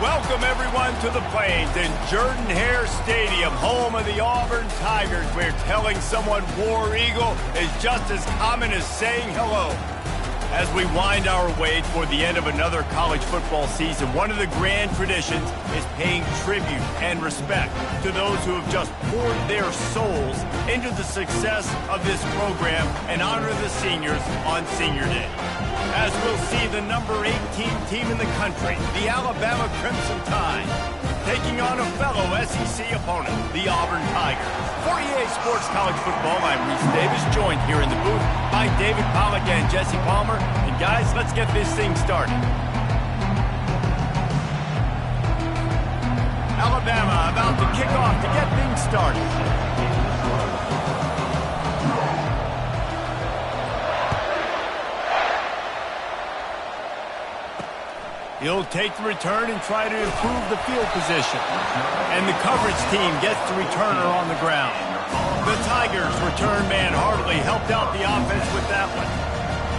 Welcome, everyone, to the Plains in Jordan-Hare Stadium, home of the Auburn Tigers, where telling someone War Eagle is just as common as saying hello. As we wind our way toward the end of another college football season, one of the grand traditions is paying tribute and respect to those who have just poured their souls into the success of this program and honor the seniors on Senior Day. As we'll see the number 18 team in the country, the Alabama Crimson Tide, taking on a fellow SEC opponent, the Auburn Tigers. For EA Sports College Football, I'm Reese Davis, joined here in the booth by David Pollack and Jesse Palmer. And guys, let's get this thing started. Alabama about to kick off to get things started. He'll take the return and try to improve the field position. And the coverage team gets the returner on the ground. The Tigers' return man Hartley helped out the offense with that one.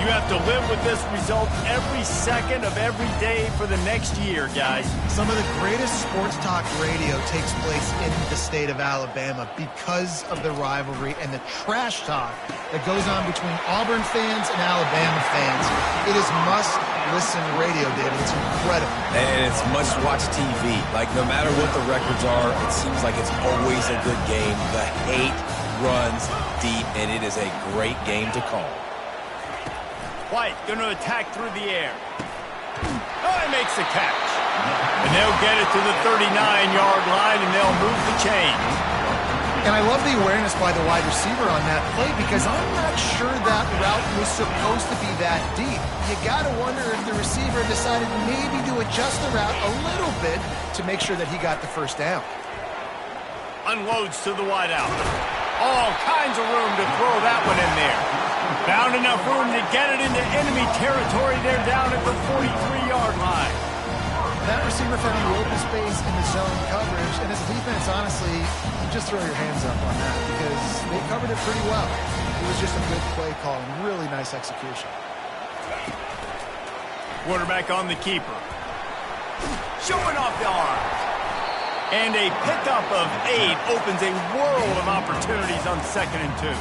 You have to live with this result every second of every day for the next year, guys. Some of the greatest sports talk radio takes place in the state of Alabama because of the rivalry and the trash talk that goes on between Auburn fans and Alabama fans. It is must-listen radio, David. It's incredible. And it's must-watch TV. Like, no matter what the records are, it seems like it's always a good game. The hate runs deep, and it is a great game to call. White going to attack through the air. Oh, he makes the catch. And they'll get it to the 39-yard line, and they'll move the chains. And I love the awareness by the wide receiver on that play because I'm not sure that route was supposed to be that deep. You got to wonder if the receiver decided maybe to adjust the route a little bit to make sure that he got the first down. Unloads to the wideout. All kinds of room to throw that one in there. Found enough room to get it into enemy territory. They're down at the 43-yard line. That receiver found the open space in the zone coverage, and as a defense, honestly, you just throw your hands up on that because they covered it pretty well. It was just a good play call and really nice execution. Quarterback on the keeper. Showing off the arms. And a pickup of 8 opens a world of opportunities on 2nd and 2.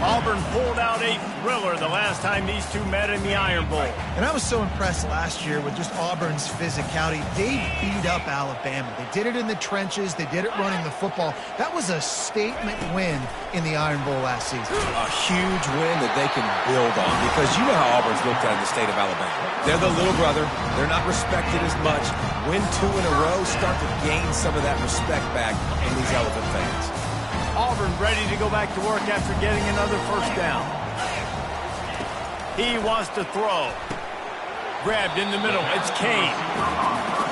Auburn pulled out a thriller the last time these two met in the Iron Bowl. And I was so impressed last year with just Auburn's physicality. They beat up Alabama. They did it in the trenches. They did it running the football. That was a statement win in the Iron Bowl last season. A huge win that they can build on because you know how Auburn's looked at in the state of Alabama. They're the little brother. They're not respected as much. Win 2 in a row, start to gain some of that respect back from these Elephant fans. Auburn ready to go back to work after getting another first down. He wants to throw. Grabbed in the middle. It's Kane.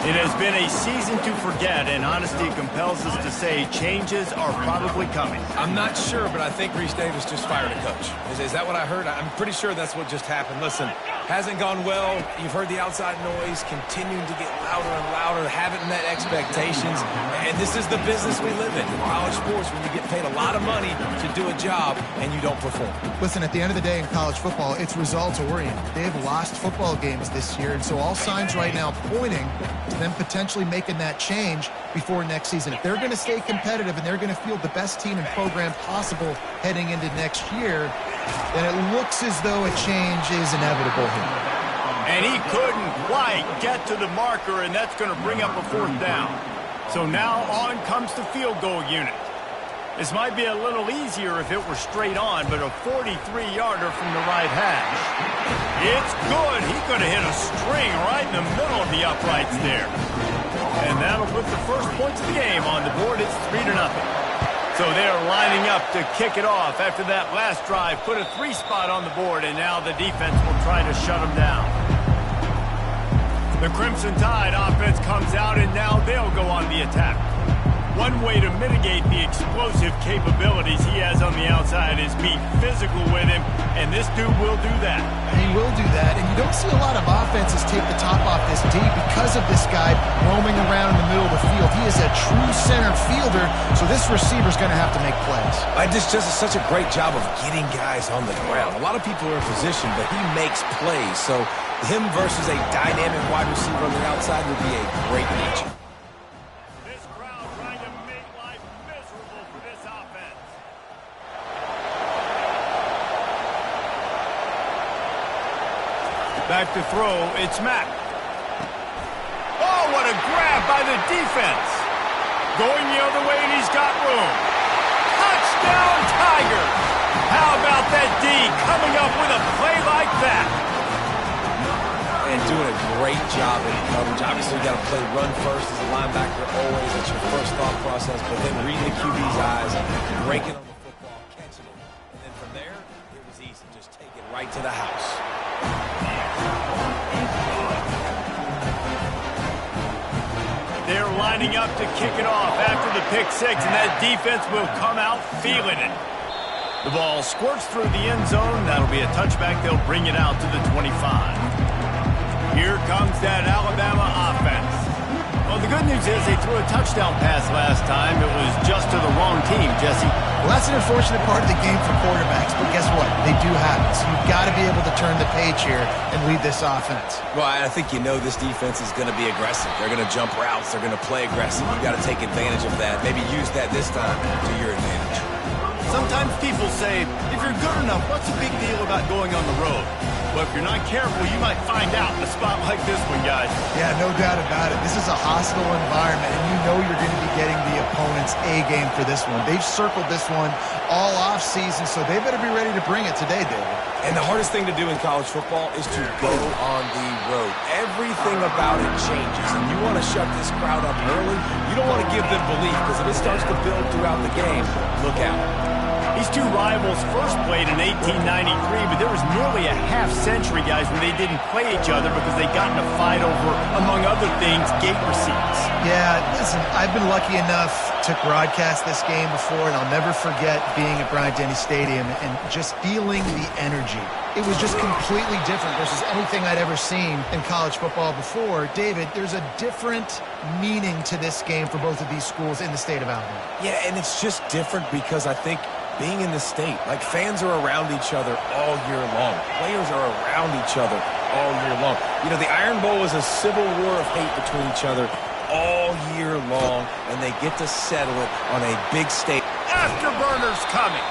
It has been a season to forget, and honesty compels us to say changes are probably coming. I'm not sure, but I think Reese Davis just fired a coach. Is that what I heard? I'm pretty sure that's what just happened. Listen, hasn't gone well. You've heard the outside noise continuing to get louder and louder, haven't met expectations. And this is the business we live in college sports, when you get paid a lot of money to do a job and you don't perform. Listen, at the end of the day in college football, it's results-oriented. They've lost football games this year, and so all signs right now pointing to them potentially making that change before next season. If they're going to stay competitive and they're going to field the best team and program possible heading into next year, then it looks as though a change is inevitable here. And he couldn't quite get to the marker, and that's going to bring up a 4th down. So now on comes the field goal unit. This might be a little easier if it were straight on, but a 43-yarder from the right hash. It's good. He could have hit a string right in the middle of the uprights there. And that'll put the first points of the game on the board. It's 3-0. So they're lining up to kick it off after that last drive. Put a 3 spot on the board, and now the defense will try to shut them down. The Crimson Tide offense comes out, and now they'll go on the attack. One way to mitigate the explosive capabilities he has on the outside is be physical with him, and this dude will do that. He will do that, and you don't see a lot of offenses take the top off this D because of this guy roaming around in the middle of the field. He is a true center fielder, so this receiver's going to have to make plays. This just is such a great job of getting guys on the ground. A lot of people are in position, but he makes plays, so him versus a dynamic wide receiver on the outside would be a great matchup. This crowd trying to make life miserable for this offense. Back to throw, it's Mack. Oh, what a grab by the defense. Going the other way, and he's got room. Touchdown, Tigers! How about that D coming up with a play like that? And doing a great job in coverage. Obviously, you got to play run first as a linebacker always. That's your first thought process. But then reading the QB's eyes, breaking on the football, catching it. And then from there, it was easy. Just take it right to the house. They're lining up to kick it off after the pick six, and that defense will come out feeling it. The ball squirts through the end zone. That'll be a touchback. They'll bring it out to the 25. Here comes that Alabama offense. Well, the good news is they threw a touchdown pass last time. It was just to the wrong team, Jesse. Well, that's an unfortunate part of the game for quarterbacks, but guess what? They do happen, so you've got to be able to turn the page here and lead this offense. Well, I think you know this defense is going to be aggressive. They're going to jump routes. They're going to play aggressive. You've got to take advantage of that. Maybe use that this time to your advantage. Sometimes people say, if you're good enough, what's the big deal about going on the road? But if you're not careful, you might find out in a spot like this one, guys. Yeah, no doubt about it. This is a hostile environment, and you know you're going to be getting the opponent's A game for this one. They've circled this one all off season, so they better be ready to bring it today, David. And the hardest thing to do in college football is to go on the road. Everything about it changes, and you want to shut this crowd up early. You don't want to give them belief, because if it starts to build throughout the game, look out. These two rivals first played in 1893, but there was nearly a half-century, guys, when they didn't play each other because they got in a fight over, among other things, gate receipts. Yeah, listen, I've been lucky enough to broadcast this game before, and I'll never forget being at Bryant-Denny Stadium and just feeling the energy. It was just completely different versus anything I'd ever seen in college football before. David, there's a different meaning to this game for both of these schools in the state of Alabama. Yeah, and it's just different because I think being in the state, like fans are around each other all year long. Players are around each other all year long. You know, the Iron Bowl is a civil war of hate between each other all year long, and they get to settle it on a big stage. Afterburners coming.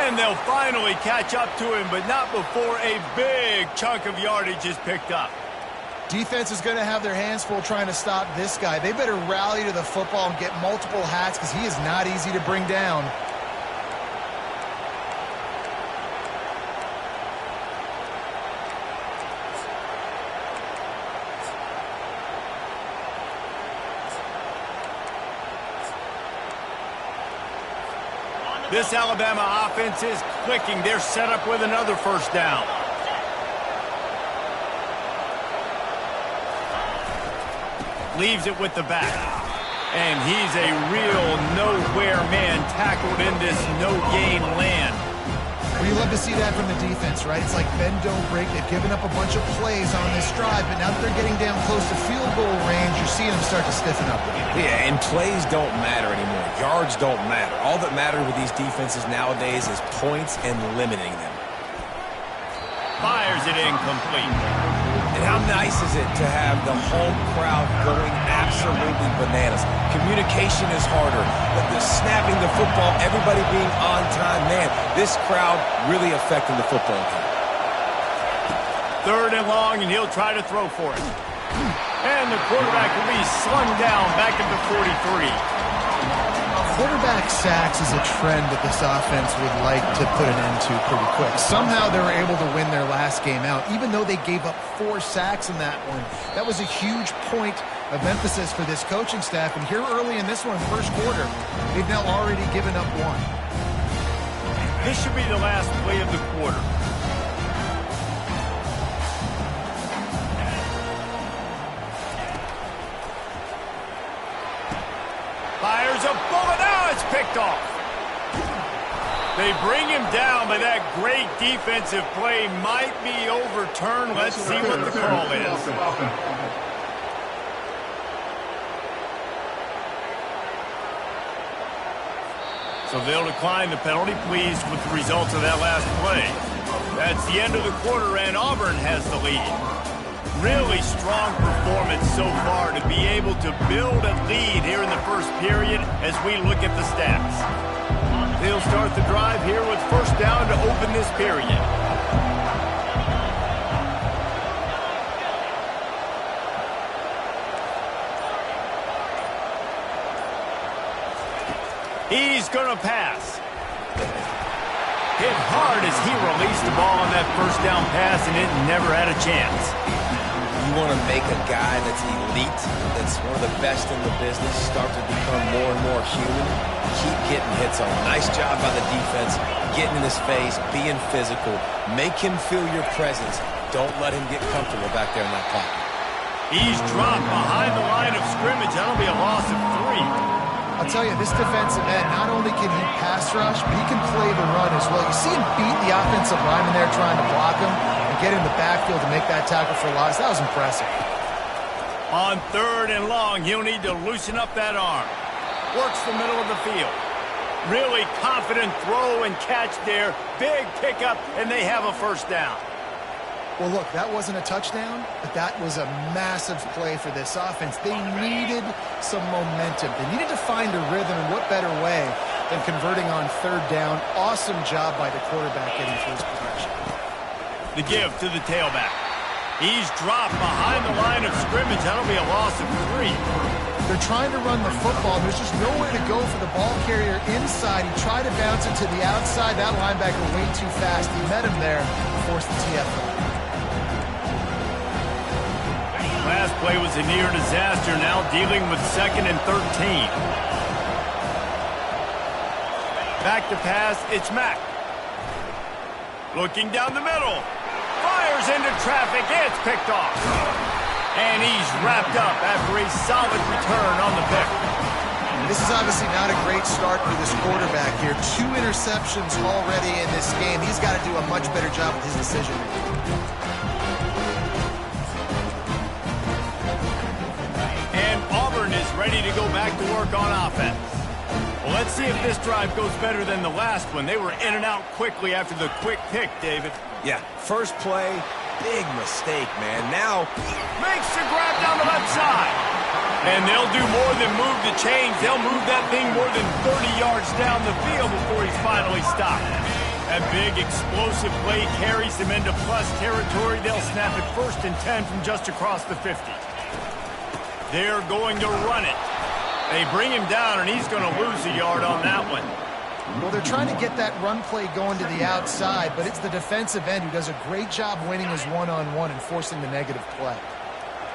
And they'll finally catch up to him, but not before a big chunk of yardage is picked up. Defense is going to have their hands full trying to stop this guy. They better rally to the football and get multiple hats because he is not easy to bring down. This Alabama offense is clicking. They're set up with another first down. Leaves it with the back. And he's a real nowhere man tackled in this no-gain land. Well, you love to see that from the defense, right? It's like bend, don't break. They've given up a bunch of plays on this drive, but now that they're getting down close to field goal range, you're seeing them start to stiffen up. Yeah, and plays don't matter anymore. Yards don't matter. All that matters with these defenses nowadays is points and limiting them. Fires it incomplete. And how nice is it to have the home crowd going absolutely bananas? Communication is harder. The snapping the football, everybody being on time. Man, this crowd really affecting the football game. Third and long, and he'll try to throw for it. And the quarterback will be slung down back at the 43. Quarterback sacks is a trend that this offense would like to put an end to pretty quick. Somehow they were able to win their last game out, even though they gave up 4 sacks in that one. That was a huge point of emphasis for this coaching staff. And here early in this one, first quarter, they've now already given up 1. This should be the last play of the quarter. Fires fires a bullet. Now it's picked off. They bring him down, but that great defensive play might be overturned. Let's see what the call is. So they'll decline the penalty, pleased with the results of that last play. That's the end of the quarter, and Auburn has the lead. Really strong performance so far to be able to build a lead here in the first period as we look at the stats. They'll start the drive here with first down to open this period. He's going to pass. Hit hard as he released the ball on that first down pass, and it never had a chance. You want to make a guy that's elite, that's one of the best in the business, start to become more and more human. Keep getting hits on. Nice job by the defense, getting in his face, being physical. Make him feel your presence. Don't let him get comfortable back there in that pocket. He's dropped behind the line of scrimmage. That'll be a loss of 3. I'll tell you, this defensive end, not only can he pass rush, but he can play the run as well. You see him beat the offensive lineman there trying to block him and get in the backfield to make that tackle for a loss. That was impressive. On 3rd and long, he'll need to loosen up that arm. Works the middle of the field. Really confident throw and catch there. Big pickup, and they have a first down. Well, look, that wasn't a touchdown, but that was a massive play for this offense. They needed some momentum. They needed to find a rhythm, and what better way than converting on 3rd down. Awesome job by the quarterback getting first possession. The give to the tailback. He's dropped behind the line of scrimmage. That'll be a loss of 3. They're trying to run the football. There's just nowhere to go for the ball carrier inside. He tried to bounce it to the outside. That linebacker way too fast. He met him there and forced the TFL. Last play was a near disaster, now dealing with 2nd and 13. Back to pass, it's Mack. Looking down the middle. Fires into traffic, it's picked off. And he's wrapped up after a solid return on the pick. This is obviously not a great start for this quarterback here. 2 interceptions already in this game. He's got to do a much better job with his decision-making. Ready to go back to work on offense. Well, let's see if this drive goes better than the last one. They were in and out quickly after the quick pick, David. Yeah, first play, big mistake, man. Now, makes the grab down the left side. And they'll do more than move the chains. They'll move that thing more than 30 yards down the field before he's finally stopped. That big explosive play carries them into plus territory. They'll snap it 1st and 10 from just across the 50. They're going to run it. They bring him down, and he's going to lose a yard on that one. Well, they're trying to get that run play going to the outside, but it's the defensive end who does a great job winning his one-on-one and forcing the negative play.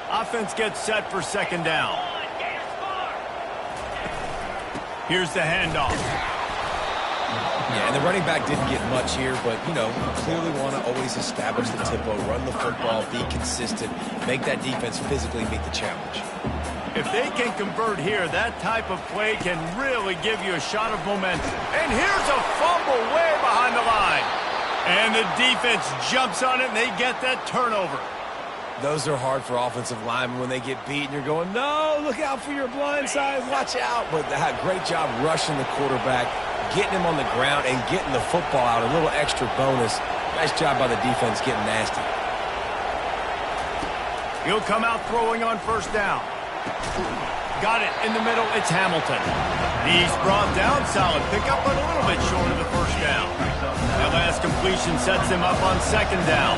Offense gets set for 2nd down. Here's the handoff. Yeah, and the running back didn't get much here, but, you know, clearly want to always establish the tempo, run the football, be consistent, make that defense physically meet the challenge. If they can convert here, that type of play can really give you a shot of momentum. And here's a fumble way behind the line. And the defense jumps on it, and they get that turnover. Those are hard for offensive linemen when they get beat, and you're going, no, look out for your blind side, watch out. But they had a great job rushing the quarterback, getting him on the ground, and getting the football out, a little extra bonus. Nice job by the defense getting nasty. He'll come out throwing on 1st down. Got it in the middle, it's Hamilton. He's brought down, solid pickup, but a little bit short of the 1st down. That last completion sets him up on 2nd down.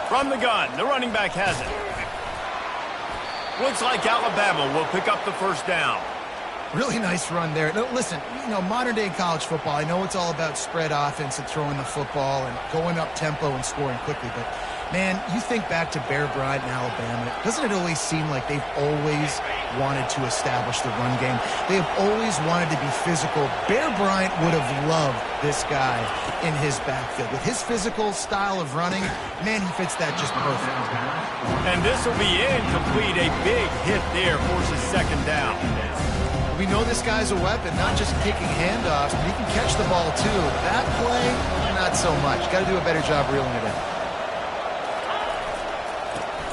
From the gun, the running back has it. Looks like Alabama will pick up the 1st down. Really nice run there. Now, listen, you know, modern-day college football, I know it's all about spread offense and throwing the football and going up tempo and scoring quickly, but Man, you think back to Bear Bryant in Alabama, doesn't it always seem like they've always wanted to establish the run game? They have always wanted to be physical. Bear Bryant would have loved this guy in his backfield. With his physical style of running, man, he fits that just perfect. And this will be incomplete. A big hit there forces second down. We know this guy's a weapon, not just kicking handoffs, but he can catch the ball too. That play, not so much. Got to do a better job reeling it in.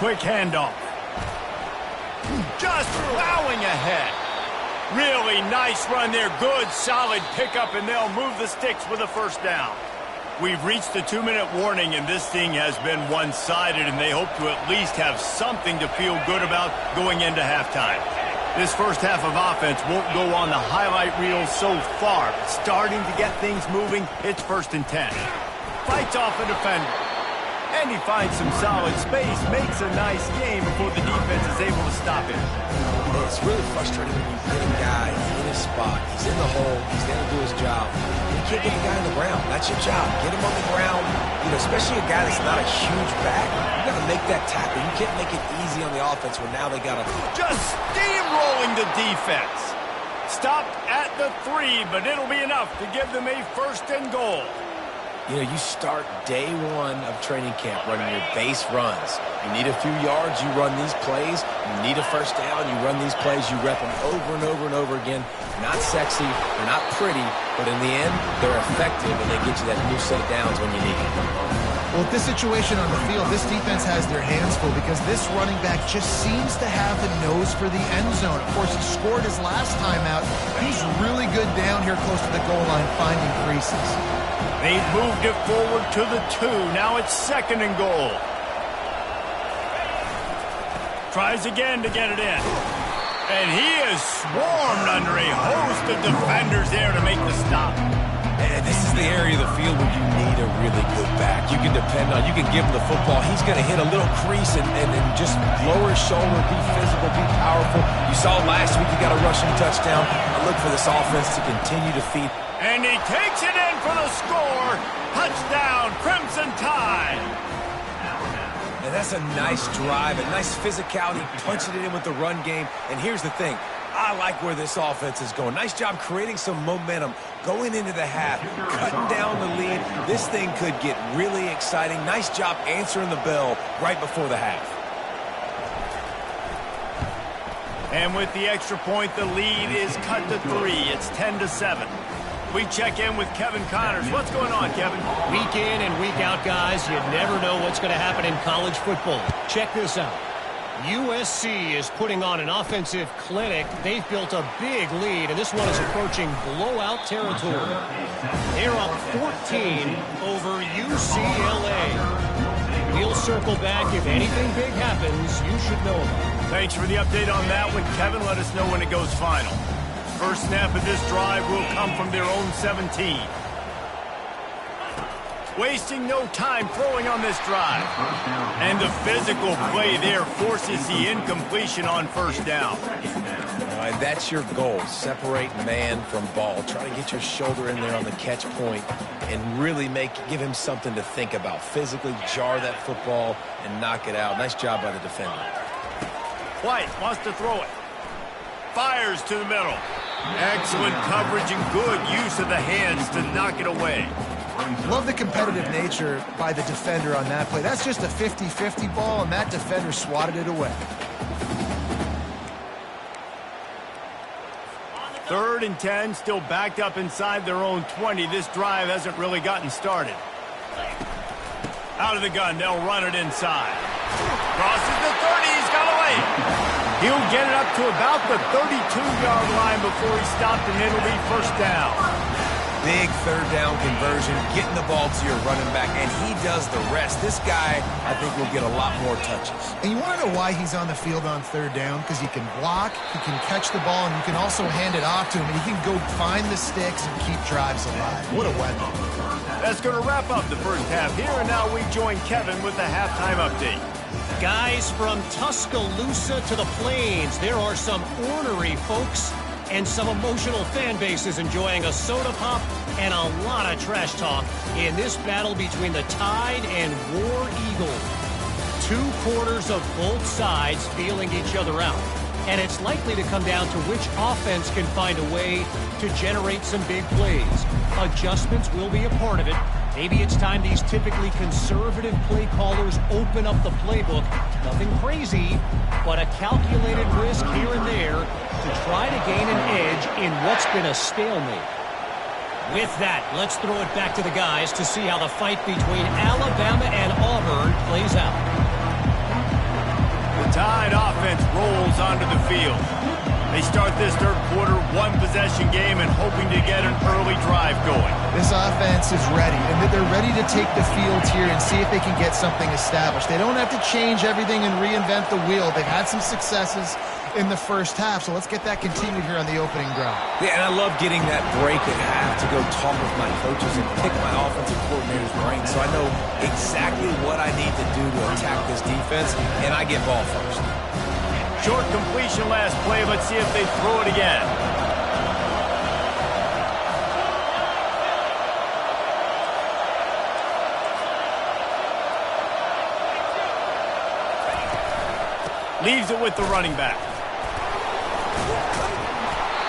Quick handoff. Just plowing ahead. Really nice run there. Good, solid pickup, and they'll move the sticks with a first down. We've reached the 2-minute warning, and this thing has been one-sided, and they hope to at least have something to feel good about going into halftime. This first half of offense won't go on the highlight reel so far, but starting to get things moving, it's 1st and 10. Fights off a defender. And he finds some solid space, makes a nice game before the defense is able to stop him. It's really frustrating when you get a guy in his spot. He's in the hole. He's there to do his job. You can't get the guy on the ground. That's your job. Get him on the ground. You know, especially a guy that's not a huge back. You got to make that tackle. You can't make it easy on the offense when now they got to just steamrolling the defense. Stopped at the 3, but it'll be enough to give them a 1st and goal. You know, you start day 1 of training camp running your base runs. You need a few yards, you run these plays. You need a first down, you run these plays. You rep them over and over and over again. They're not sexy, they're not pretty, but in the end, they're effective, and they get you that new set of downs when you need it. Well, with this situation on the field, this defense has their hands full because this running back just seems to have the nose for the end zone. Of course, he scored his last time out. He's really good down here close to the goal line, finding creases. They've moved it forward to the 2. Now it's 2nd and goal. Tries again to get it in. And he is swarmed under a host of defenders there to make the stop. And this is the area of the field where you need a really good back. You can depend on, you can give him the football. He's going to hit a little crease and just lower his shoulder, be physical, be powerful. You saw last week he got a rushing touchdown. I look for this offense to continue to feed. And he takes it in for the score. Touchdown, Crimson Tide. And that's a nice drive, a nice physicality, punching it in with the run game. And here's the thing. I like where this offense is going. Nice job creating some momentum going into the half, cutting down the lead. This thing could get really exciting. Nice job answering the bell right before the half. And with the extra point, the lead is cut to 3. It's 10-7. We check in with Kevin Connors. What's going on, Kevin? Week in and week out, guys. You never know what's going to happen in college football. Check this out. USC is putting on an offensive clinic. They've built a big lead, and this one is approaching blowout territory. They're up 14 over UCLA. We'll circle back. If anything big happens, you should know about it. Thanks for the update on that one, Kevin. Let us know when it goes final. First snap of this drive will come from their own 17. Wasting no time throwing on this drive. And the physical play there forces the incompletion on first down. All right, that's your goal. Separate man from ball. Try to get your shoulder in there on the catch point and really give him something to think about. Physically jar that football and knock it out. Nice job by the defender. White wants to throw it. Fires to the middle. Excellent coverage and good use of the hands to knock it away. Love the competitive nature by the defender on that play. That's just a 50-50 ball, and that defender swatted it away. 3rd and 10, still backed up inside their own 20. This drive hasn't really gotten started. Out of the gun, they'll run it inside. Crosses the 30, he's got away. He'll get it up to about the 32-yard line before he's stopped, and it'll be first down. Big 3rd down conversion, getting the ball to your running back, and he does the rest. This guy, I think, will get a lot more touches. And you want to know why he's on the field on 3rd down? Because he can block, he can catch the ball, and you can also hand it off to him, and he can go find the sticks and keep drives alive. What a weapon. That's going to wrap up the first half here, and now we join Kevin with the halftime update. Guys, from Tuscaloosa to the Plains, there are some ornery folks and some emotional fan bases enjoying a soda pop and a lot of trash talk in this battle between the Tide and War Eagle. 2 quarters of both sides feeling each other out. And it's likely to come down to which offense can find a way to generate some big plays. Adjustments will be a part of it. Maybe it's time these typically conservative play callers open up the playbook. Nothing crazy, but a calculated risk here and there to try to gain an edge in what's been a stalemate. With that, let's throw it back to the guys to see how the fight between Alabama and Auburn plays out. The Tide offense rolls onto the field. They start this third quarter one-possession game and hoping to get an early drive going. This offense is ready, and they're ready to take the field here and see if they can get something established. They don't have to change everything and reinvent the wheel. They've had some successes in the first half, so let's get that continued here on the opening drive. Yeah, and I love getting that break at half to go talk with my coaches and pick my offensive coordinator's brain so I know exactly what I need to do to attack this defense, and I get ball first. Short completion last play. Let's see if they throw it again. Leaves it with the running back.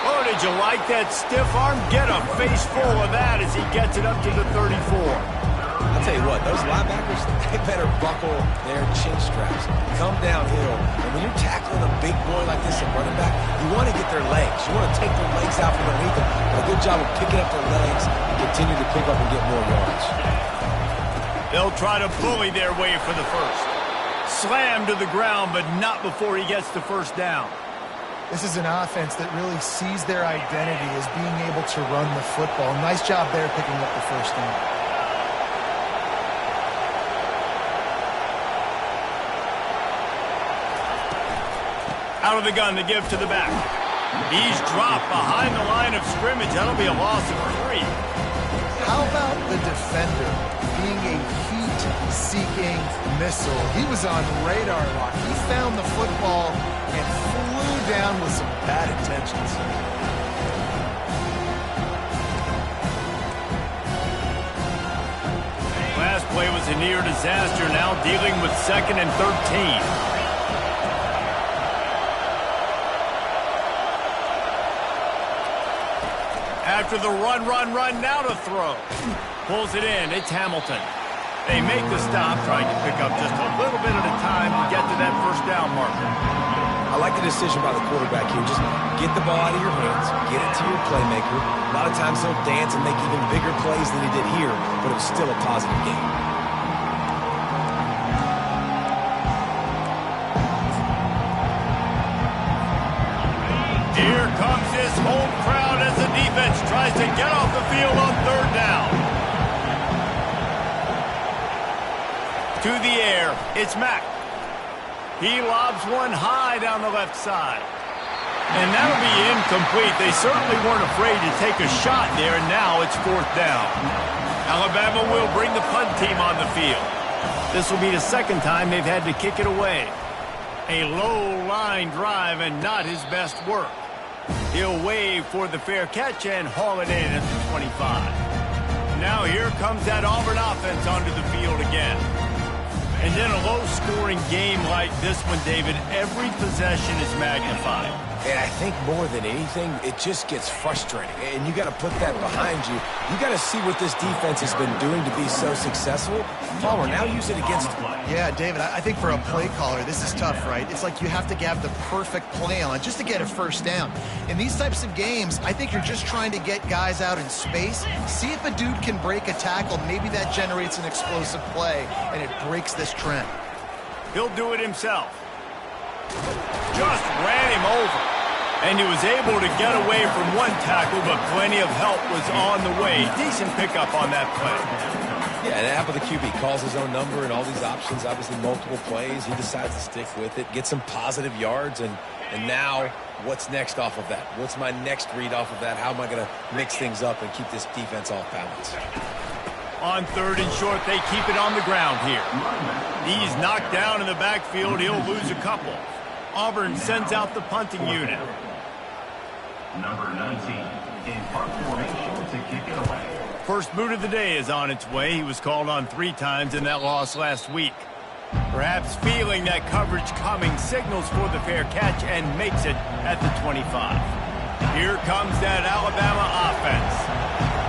Oh, did you like that stiff arm? Get a face full of that as he gets it up to the 34. I'll tell you what, those linebackers, they better buckle their chin straps. Come downhill. And when you're tackling a big boy like this, a running back, you want to get their legs. You want to take their legs out from underneath them. But a good job of picking up their legs and continue to pick up and get more yards. They'll try to bully their way for the first. Slammed to the ground, but not before he gets the first down. This is an offense that really sees their identity as being able to run the football. Nice job there picking up the first down. Out of the gun to give to the back. He's dropped behind the line of scrimmage. That'll be a loss of 3. How about the defender being a heat-seeking missile? He was on radar lock. He found the football and flew down with some bad intentions. Last play was a near disaster. Now dealing with 2nd and 13. After the run, now to throw. Pulls it in. It's Hamilton. They make the stop, trying to pick up just a little bit at a time to get to that first down marker. I like the decision by the quarterback here. Just get the ball out of your hands, get it to your playmaker. A lot of times he'll dance and make even bigger plays than he did here, but it was still a positive game. Here comes his home crowd as the defense tries to get off the field on 3rd down. To the air, it's Mack. He lobs one high down the left side. And that'll be incomplete. They certainly weren't afraid to take a shot there, and now it's 4th down. Alabama will bring the punt team on the field. This will be the 2nd time they've had to kick it away. A low-line drive and not his best work. He'll wave for the fair catch and haul it in at the 25. Now here comes that Auburn offense onto the field again. And in a low-scoring game like this one, David, every possession is magnified. And I think more than anything, it just gets frustrating. And you got to put that behind you. You got to see what this defense has been doing to be so successful. Palmer, now use it against them. Yeah, David, I think for a play caller, this is tough, right? It's like you have to have the perfect play on just to get a first down. In these types of games, I think you're just trying to get guys out in space, see if a dude can break a tackle. Maybe that generates an explosive play, and it breaks this trend. He'll do it himself. Just ran him over. And he was able to get away from one tackle, but plenty of help was on the way. Decent pickup on that play. Yeah, and how about the QB? Calls his own number and all these options, obviously multiple plays. He decides to stick with it, get some positive yards, and now what's next off of that? What's my next read off of that? How am I going to mix things up and keep this defense off balance? On 3rd and short, they keep it on the ground here. He's knocked down in the backfield. He'll lose a couple. Auburn sends out the punting unit. Number 19 in punt formation to kick it away. First boot of the day is on its way. He was called on 3 times in that loss last week. Perhaps feeling that coverage coming, signals for the fair catch and makes it at the 25. Here comes that Alabama offense.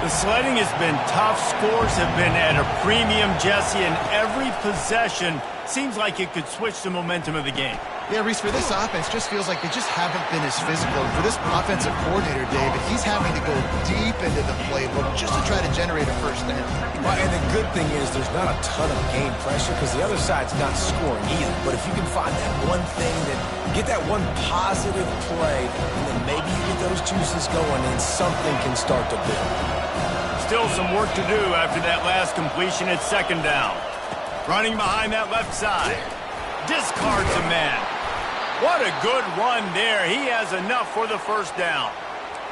The sledding has been tough. Scores have been at a premium, Jesse, and every possession seems like it could switch the momentum of the game. Yeah, Reese, for this offense, just feels like they just haven't been as physical. And for this offensive coordinator, David, he's having to go deep into the playbook just to try to generate a first down. Well, and the good thing is there's not a ton of game pressure because the other side's not scoring either. But if you can find that one thing, get that one positive play, and then maybe you get those juices going and something can start to build. Still some work to do after that last completion at second down. Running behind that left side. Discards a man. What a good run there. He has enough for the first down.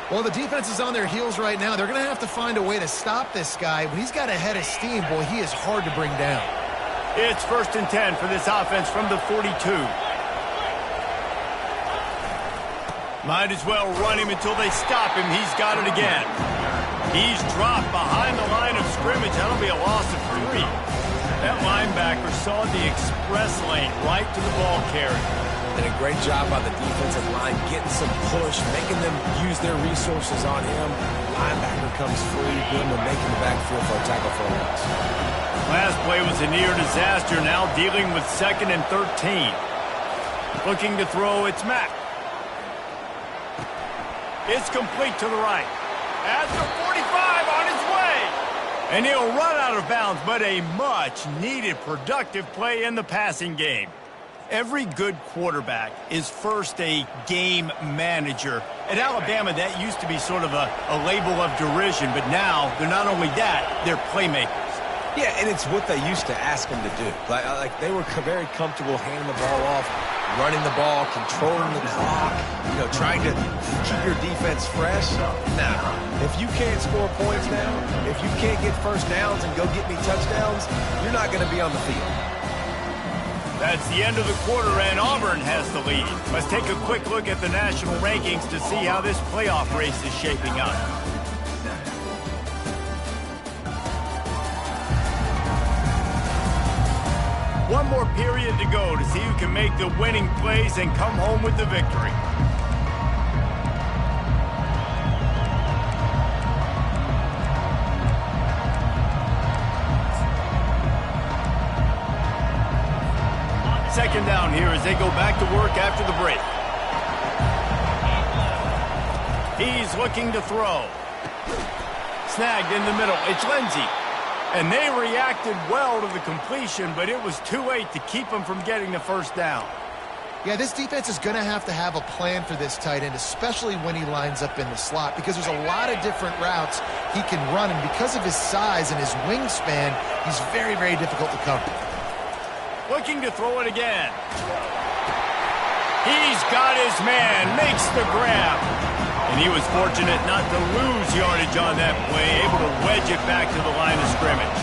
Well, the defense is on their heels right now. They're going to have to find a way to stop this guy. When he's got a head of steam, boy, he is hard to bring down. It's 1st and 10 for this offense from the 42. Might as well run him until they stop him. He's got it again. He's dropped behind the line of scrimmage. That'll be a loss of 3. That linebacker saw the express lane right to the ball carrier. And a great job by the defensive line getting some push, making them use their resources on him. Linebacker comes free, good one making the backfield for a tackle for a loss. Last play was a near disaster. Now dealing with 2nd and 13. Looking to throw, it's Mack. It's complete to the right. At the 45 on his way. And he'll run out of bounds, but a much-needed productive play in the passing game. Every good quarterback is first a game manager. At Alabama, that used to be sort of a label of derision, but now they're not only that, they're playmakers. Yeah, and it's what they used to ask them to do. Like they were very comfortable handing the ball off, running the ball, controlling the clock, trying to keep your defense fresh. Now, if you can't score points now, if you can't get first downs and go get me touchdowns, you're not going to be on the field. That's the end of the quarter, and Auburn has the lead. Let's take a quick look at the national rankings to see how this playoff race is shaping up. One more period to go to see who can make the winning plays and come home with the victory. Second down here as they go back to work after the break. He's looking to throw. Snagged in the middle. It's Lindsey. And they reacted well to the completion, but it was too late to keep them from getting the first down. Yeah, this defense is going to have a plan for this tight end, especially when he lines up in the slot, because there's a lot of different routes he can run, and because of his size and his wingspan, he's very, very difficult to cover. Looking to throw it again. He's got his man, makes the grab. And he was fortunate not to lose yardage on that play, able to wedge it back to the line of scrimmage.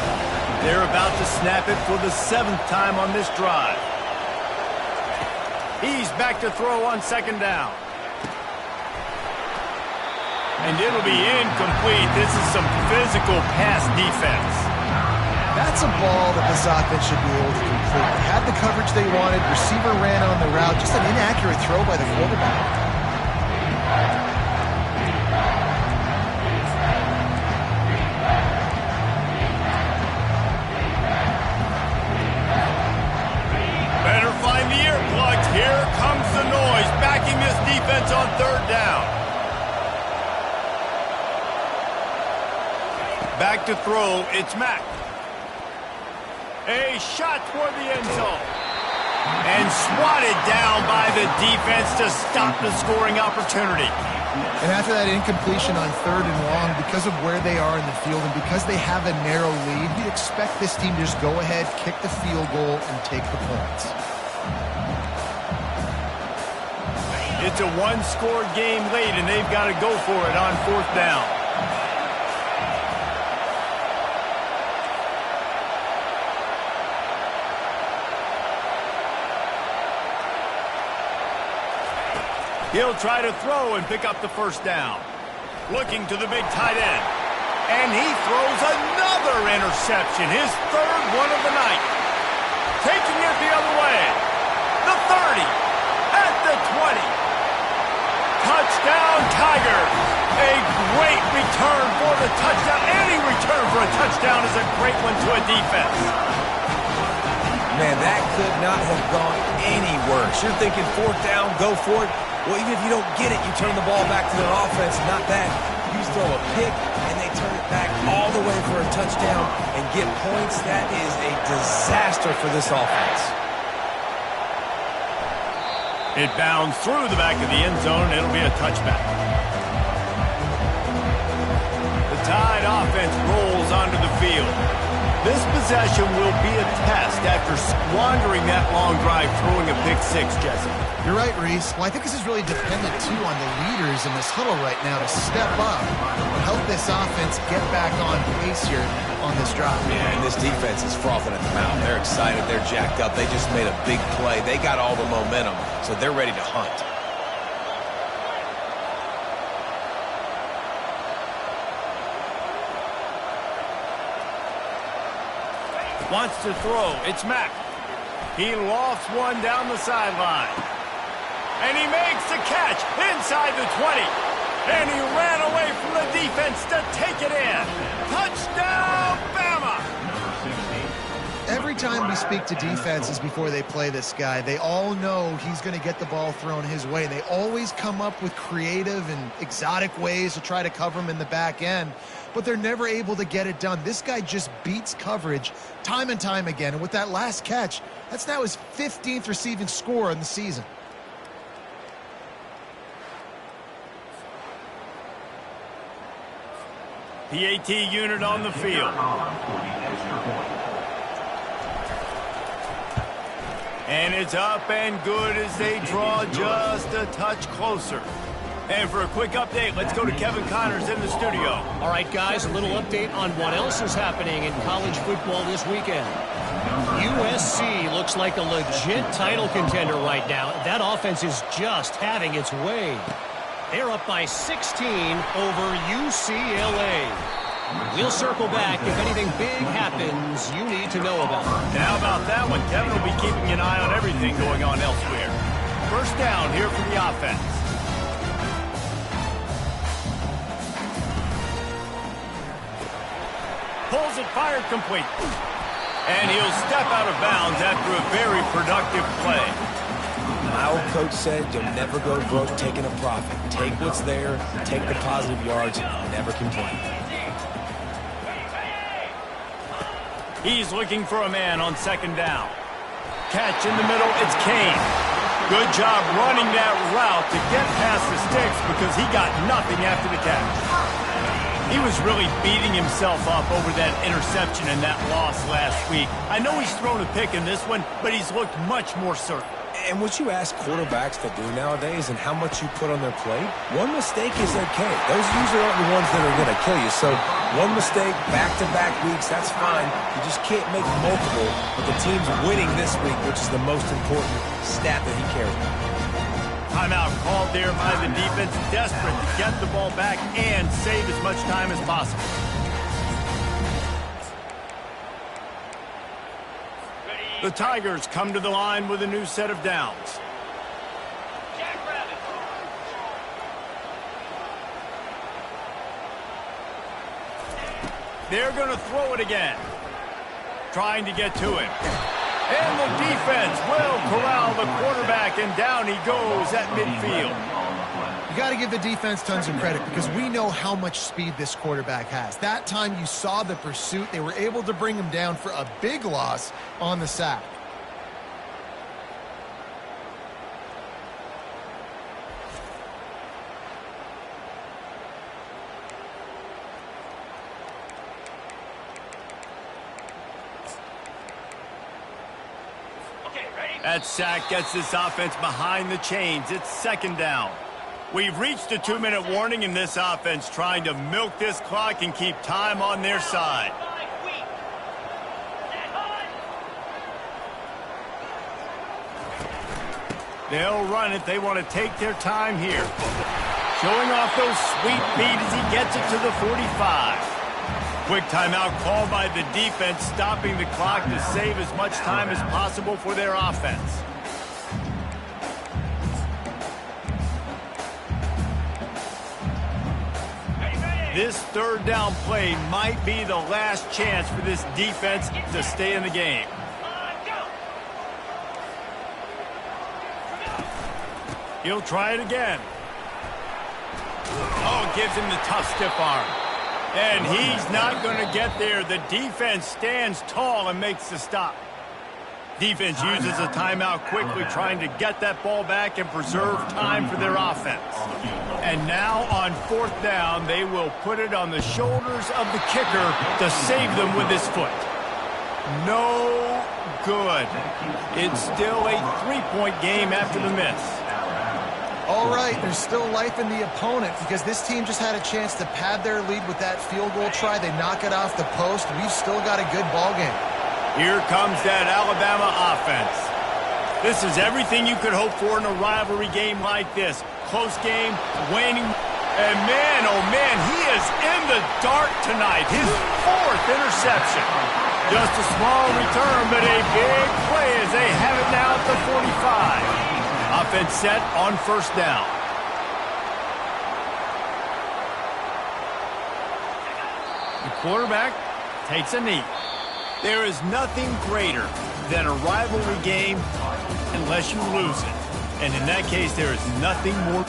They're about to snap it for the 7th time on this drive. He's back to throw on second down. And it'll be incomplete. This is some physical pass defense. That's a ball that this offense should be able to complete. They had the coverage they wanted. Receiver ran on the route. Just an inaccurate throw by the quarterback. Better find the earplugs. Here comes the noise, backing this defense on third down. Back to throw, it's Mack. A shot toward the end zone. And swatted down by the defense to stop the scoring opportunity. And after that incompletion on 3rd and long, because of where they are in the field and because they have a narrow lead, you'd expect this team to just go ahead, kick the field goal, and take the points. It's a one-score game late, and they've got to go for it on 4th down. He'll try to throw and pick up the first down. Looking to the big tight end. And he throws another interception, his 3rd one of the night. Taking it the other way. The 30. At the 20. Touchdown, Tigers. A great return for the touchdown. Any return for a touchdown is a great one to a defense. Man, that could not have gone any worse. You're thinking fourth down, go for it. Well, even if you don't get it, you turn the ball back to their offense. Not that. You throw a pick, and they turn it back all the way for a touchdown and get points. That is a disaster for this offense. It bounds through the back of the end zone. It'll be a touchback. The Tide offense rolls onto the field. This possession will be a test after squandering that long drive throwing a pick six, Jesse. You're right, Reese. Well, I think this is really dependent, too, on the leaders in this huddle right now to step up and help this offense get back on pace here on this drive. Yeah, and this defense is frothing at the mouth. They're excited. They're jacked up. They just made a big play. They got all the momentum, so they're ready to hunt. Wants to throw. It's Mack. He lofts one down the sideline. And he makes the catch inside the 20. And he ran away from the defense to take it in. Touchdown, Bama! Every time we speak to defenses before they play this guy, they all know he's going to get the ball thrown his way. They always come up with creative and exotic ways to try to cover him in the back end, but they're never able to get it done. This guy just beats coverage time and time again, and with that last catch, that's now his 15th receiving score in the season. PAT unit on the field. And it's up and good as they draw just a touch closer. And for a quick update, let's go to Kevin Connors in the studio. All right, guys, a little update on what else is happening in college football this weekend. USC looks like a legit title contender right now. That offense is just having its way. They're up by 16 over UCLA. We'll circle back if anything big happens you need to know about. And how about that one? Kevin will be keeping an eye on everything going on elsewhere. First down here for the offense. Pulls it, fired complete. And he'll step out of bounds after a very productive play. My old coach said you'll never go broke taking a profit. Take what's there, take the positive yards, and never complain. He's looking for a man on second down. Catch in the middle, it's Kane. Good job running that route to get past the sticks because he got nothing after the catch. He was really beating himself up over that interception and that loss last week. I know he's thrown a pick in this one, but he's looked much more certain. And what you ask quarterbacks to do nowadays and how much you put on their plate, one mistake is okay. Those usually aren't the ones that are going to kill you. So one mistake, back-to-back weeks, that's fine. You just can't make multiple, but the team's winning this week, which is the most important stat that he cares about. Timeout called there by the defense, desperate to get the ball back and save as much time as possible. The Tigers come to the line with a new set of downs. They're going to throw it again. Trying to get to him. And the defense will corral the quarterback, and down he goes at midfield. You got to give the defense tons of credit because we know how much speed this quarterback has. That time you saw the pursuit. They were able to bring him down for a big loss on the sack. That sack gets this offense behind the chains. It's second down. We've reached a 2-minute warning in this offense trying to milk this clock and keep time on their side. They'll run it. They want to take their time here. Showing off those sweet feet as he gets it to the 45. Quick timeout called by the defense, stopping the clock to save as much time as possible for their offense. This third down play might be the last chance for this defense to stay in the game. He'll try it again. Oh, gives him the tough stiff arm. And he's not going to get there. The defense stands tall and makes the stop. Defense uses a timeout quickly, trying to get that ball back and preserve time for their offense. And now on fourth down, they will put it on the shoulders of the kicker to save them with his foot. No good. It's still a three-point game after the miss. All right, there's still life in the opponent because this team just had a chance to pad their lead with that field goal try. They knock it off the post. We've still got a good ball game. Here comes that Alabama offense. This is everything you could hope for in a rivalry game like this. Close game, waning, and man, oh man, he is in the dark tonight. His fourth interception. Just a small return, but a big play as they have it now at the 45. Offense set on first down. The quarterback takes a knee. There is nothing greater than a rivalry game unless you lose it. And in that case, there is nothing more.